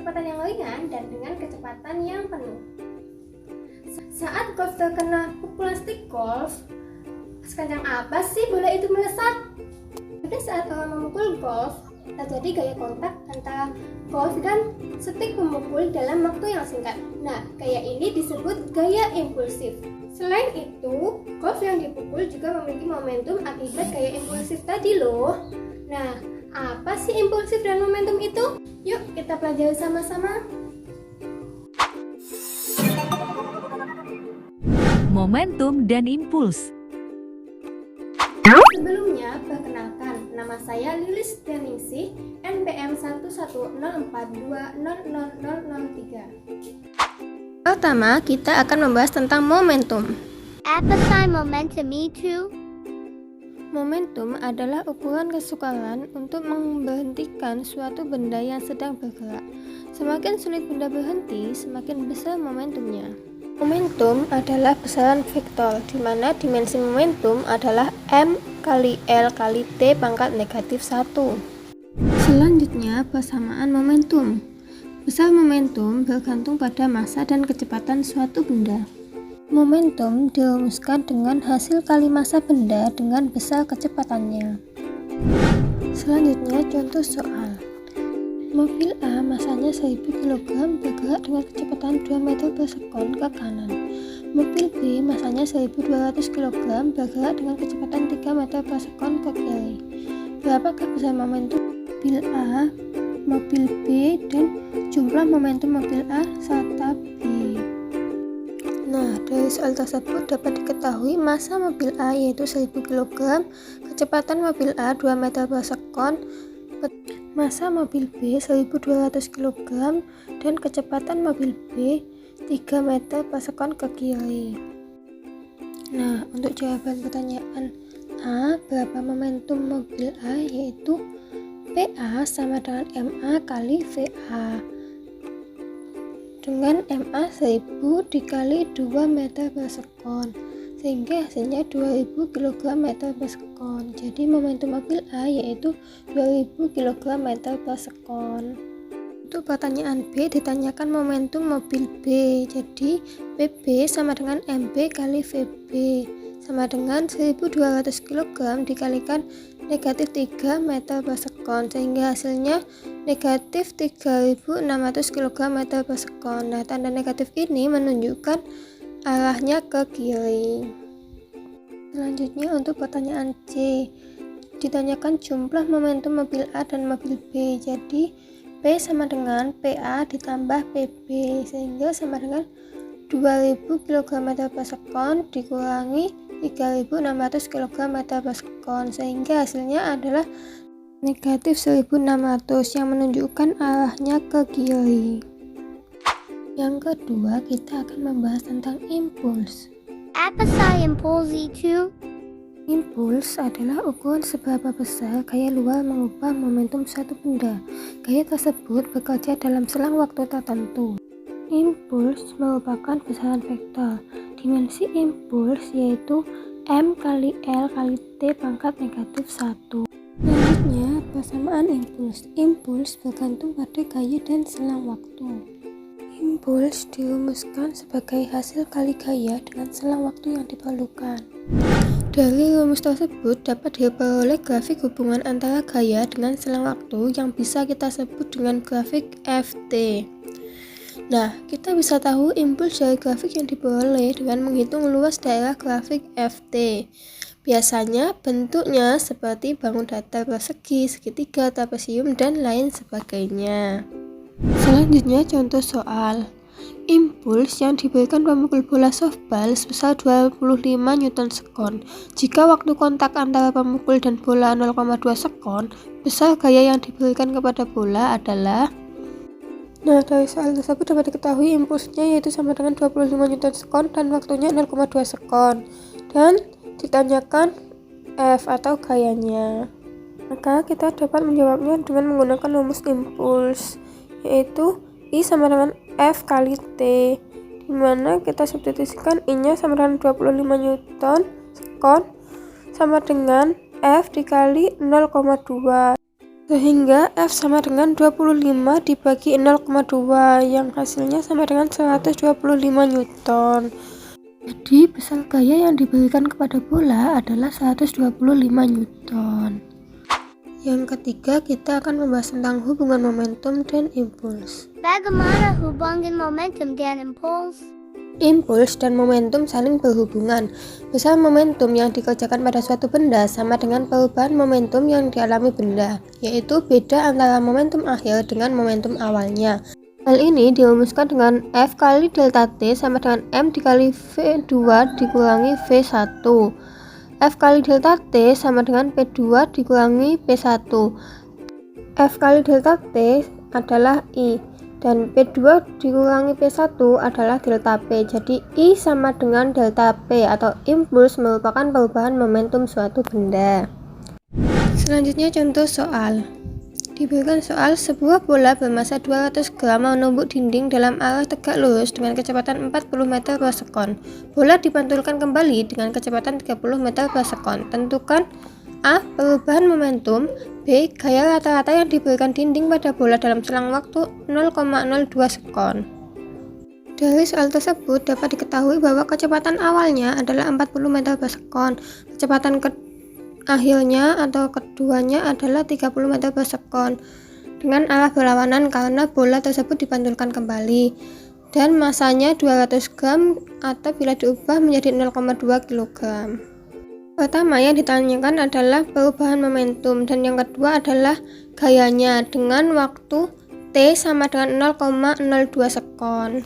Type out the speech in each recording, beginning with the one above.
kecepatan yang ringan dan dengan kecepatan yang penuh. Saat golf terkena pukulan stick golf, sekencang apa sih bola itu melesat? Pada saat orang memukul golf, terjadi gaya kontak antara golf dan stick pemukul dalam waktu yang singkat. Nah, gaya ini disebut gaya impulsif. Selain itu, golf yang dipukul juga memiliki momentum akibat gaya impulsif tadi loh. Nah, apa sih impulsif dan momentum itu? Yuk kita pelajari sama-sama. Momentum dan impuls. Sebelumnya, perkenalkan, nama saya Lilis Deningsih, NPM 11042000003. Pertama, kita akan membahas tentang momentum. Apa sih momentum itu? Momentum adalah ukuran kesukaran untuk memberhentikan suatu benda yang sedang bergerak. Semakin sulit benda berhenti, semakin besar momentumnya. Momentum adalah besaran vektor, di mana dimensi momentum adalah M kali L kali T pangkat negatif 1. Selanjutnya, persamaan momentum. Besar momentum bergantung pada massa dan kecepatan suatu benda. Momentum dirumuskan dengan hasil kali massa benda dengan besar kecepatannya. Selanjutnya, contoh soal. Mobil A masanya 1000 kg bergerak dengan kecepatan 2 meter per sekon ke kanan. Mobil B masanya 1200 kg bergerak dengan kecepatan 3 meter per sekon ke kiri. Berapakah besar momentum mobil A, mobil B, dan jumlah momentum mobil A serta B? Nah, dari soal tersebut dapat diketahui massa mobil A yaitu 1000 kg, kecepatan mobil A 2 meter per sekon, massa mobil B 1200 kg, dan kecepatan mobil B 3 meter per sekon ke kiri. Nah, untuk jawaban pertanyaan A, berapa momentum mobil A, yaitu PA sama dengan MA kali VA, dengan MA 1000 dikali 2 meter per sekon, sehingga hasilnya 2000 kg meter per sekon. Jadi momentum mobil A yaitu 2000 kg meter per sekon. Untuk pertanyaan B ditanyakan momentum mobil B. Jadi PB sama dengan MB kali VB sama dengan 1200 kg dikalikan negatif 3 meter per sekon, sehingga hasilnya negatif 3600 kg meter per sekon. Nah, tanda negatif ini menunjukkan arahnya ke kiri. Selanjutnya untuk pertanyaan C, ditanyakan jumlah momentum mobil A dan mobil B. Jadi P sama dengan PA ditambah PB, sehingga sama dengan 2000 kg meter per sekon dikurangi 3600 kg meter per sekon, sehingga hasilnya adalah negatif 1600 yang menunjukkan arahnya ke kiri. Yang kedua, kita akan membahas tentang impuls. Apa sih impuls itu? Impuls adalah ukuran seberapa besar gaya luar mengubah momentum suatu benda. Gaya tersebut bekerja dalam selang waktu tertentu. Impuls merupakan besaran vektor. Dimensi impuls yaitu M kali L kali T pangkat negatif 1. Selanjutnya, persamaan impuls. Impuls bergantung pada gaya dan selang waktu. Impuls dirumuskan sebagai hasil kali gaya dengan selang waktu yang diperlukan. Dari rumus tersebut dapat diperoleh grafik hubungan antara gaya dengan selang waktu yang bisa kita sebut dengan grafik Ft. Nah, kita bisa tahu impuls dari grafik yang diperoleh dengan menghitung luas daerah grafik Ft. Biasanya bentuknya seperti bangun datar persegi, segitiga, trapesium, dan lain sebagainya. Selanjutnya contoh soal. Impuls yang diberikan pemukul bola softball sebesar 25 Newton sekon. Jika waktu kontak antara pemukul dan bola 0,2 sekon, besar gaya yang diberikan kepada bola adalah. Nah, dari soal tersebut dapat diketahui impulsnya yaitu sama dengan 25 Newton sekon dan waktunya 0,2 sekon. Dan ditanyakan F atau gayanya. Maka kita dapat menjawabnya dengan menggunakan rumus impuls, yaitu I sama dengan F kali T, dimana kita substitusikan I-nya sama dengan 25 Newton sekon sama dengan F dikali 0,2. Sehingga F sama dengan 25 dibagi 0,2 yang hasilnya sama dengan 125 Newton. Jadi besar gaya yang diberikan kepada bola adalah 125 Newton. Yang ketiga, kita akan membahas tentang hubungan momentum dan impuls. Bagaimana hubungan momentum dan impuls? Impuls dan momentum saling berhubungan. Besar momentum yang dikerjakan pada suatu benda sama dengan perubahan momentum yang dialami benda, yaitu beda antara momentum akhir dengan momentum awalnya. Hal ini dirumuskan dengan F kali delta T sama dengan M dikali V2 dikurangi V1. F kali delta T sama dengan P2 dikurangi P1. F kali delta T adalah I, dan P2 dikurangi P1 adalah delta P. Jadi I sama dengan delta P atau impuls merupakan perubahan momentum suatu benda. Selanjutnya contoh soal. Diberikan soal, sebuah bola bermasa 200 gram menumbuk dinding dalam arah tegak lurus dengan kecepatan 40 meter per sekon. Bola dipantulkan kembali dengan kecepatan 30 meter per sekon. Tentukan A. Perubahan momentum. B. Gaya rata-rata yang diberikan dinding pada bola dalam selang waktu 0,02 sekon. Dari soal tersebut dapat diketahui bahwa kecepatan awalnya adalah 40 meter per sekon. Kecepatan akhirnya atau keduanya adalah 30 meter per sekon dengan arah berlawanan karena bola tersebut dipantulkan kembali, dan masanya 200 gram atau bila diubah menjadi 0,2 kg. Pertama yang ditanyakan adalah perubahan momentum, dan yang kedua adalah gayanya dengan waktu T sama dengan 0,02 sekon.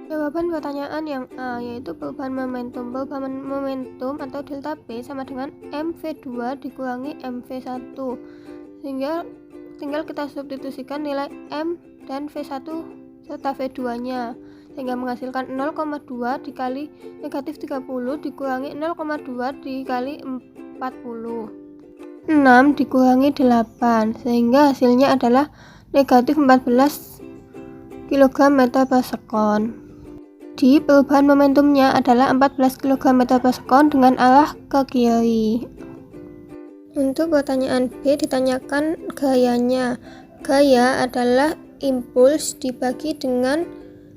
Jawaban pertanyaan yang A yaitu perubahan momentum. Perubahan momentum atau delta P sama dengan mv2 dikurangi mv1, sehingga tinggal kita substitusikan nilai m dan v1 serta v2 nya, sehingga menghasilkan 0,2 dikali negatif 30 dikurangi 0,2 dikali 40, 6 dikurangi 8, sehingga hasilnya adalah negatif 14 kg meter per sekon. Di perubahan momentumnya adalah 14 kg meter per sekon dengan arah ke kiri. Untuk pertanyaan B ditanyakan gayanya. Gaya adalah impuls dibagi dengan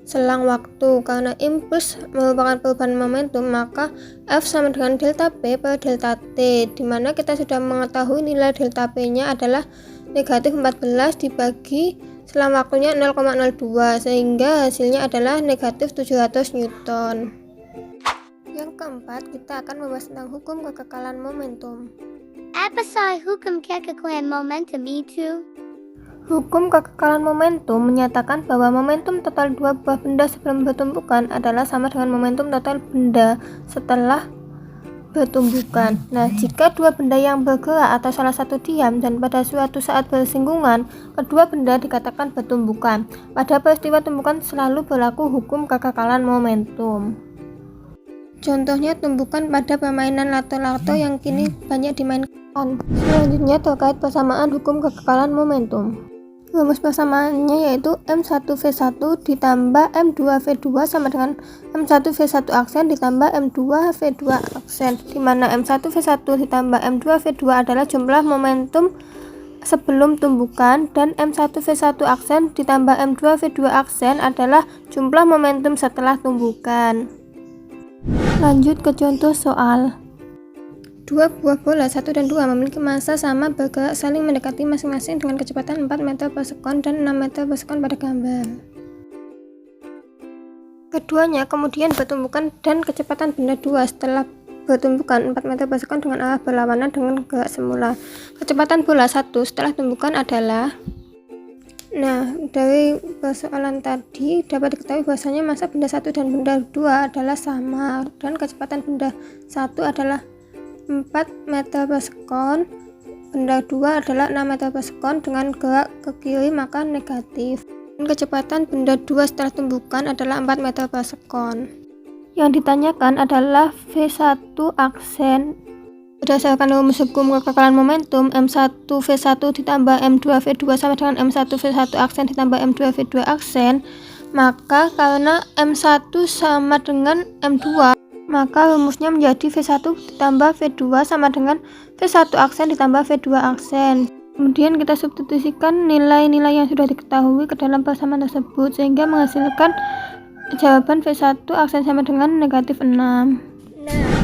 selang waktu. Karena impuls merupakan perubahan momentum, maka F sama dengan delta P per delta T, dimana kita sudah mengetahui nilai delta P nya adalah negatif 14 dibagi selang waktunya 0,02, sehingga hasilnya adalah negatif 700 Newton. Yang keempat, kita akan membahas tentang hukum kekekalan momentum. Apa sih hukum kekekalan momentum itu? Hukum kekekalan momentum menyatakan bahwa momentum total dua buah benda sebelum bertumbukan adalah sama dengan momentum total benda setelah bertumbukan. Nah, jika dua benda yang bergerak atau salah satu diam dan pada suatu saat bersinggungan, kedua benda dikatakan bertumbukan. Pada peristiwa tumbukan selalu berlaku hukum kekekalan momentum. Contohnya tumbukan pada permainan lato-lato yang kini banyak dimainkan. Selanjutnya terkait persamaan hukum kekekalan momentum. Rumus persamaannya yaitu M1V1 ditambah M2V2 sama dengan M1V1 aksen ditambah M2V2 aksen, di mana M1V1 ditambah M2V2 adalah jumlah momentum sebelum tumbukan, dan M1V1 aksen ditambah M2V2 aksen adalah jumlah momentum setelah tumbukan. Lanjut ke contoh soal. Dua buah bola 1 dan 2 memiliki massa sama bergerak saling mendekati masing-masing dengan kecepatan 4 meter per sekon dan 6 meter per sekon pada gambar. Keduanya kemudian bertumbukan dan kecepatan benda 2 setelah bertumbukan 4 meter per sekon dengan arah berlawanan dengan gerak semula. Kecepatan bola 1 setelah tumbukan adalah. Nah, dari persoalan tadi dapat diketahui bahwasanya massa benda 1 dan benda 2 adalah sama, dan kecepatan benda 1 adalah 4 meter per sekon, benda 2 adalah 6 meter per sekon dengan gerak ke kiri maka negatif, dan kecepatan benda 2 setelah tumbukan adalah 4 meter per sekon. Yang ditanyakan adalah V1 aksen. Berdasarkan rumus hukum kekekalan momentum, M1V1 ditambah M2V2 sama dengan M1V1 aksen ditambah M2V2 aksen, maka karena M1 sama dengan M2, maka rumusnya menjadi V1 ditambah V2 sama dengan V1 aksen ditambah V2 aksen. Kemudian kita substitusikan nilai-nilai yang sudah diketahui ke dalam persamaan tersebut sehingga menghasilkan jawaban V1 aksen sama dengan -6. Nah,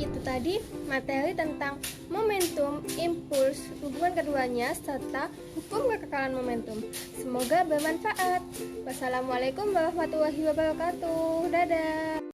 itu tadi materi tentang momentum, impuls, hubungan keduanya, serta hukum kekekalan momentum. Semoga bermanfaat. Wassalamualaikum warahmatullahi wabarakatuh. Dadah.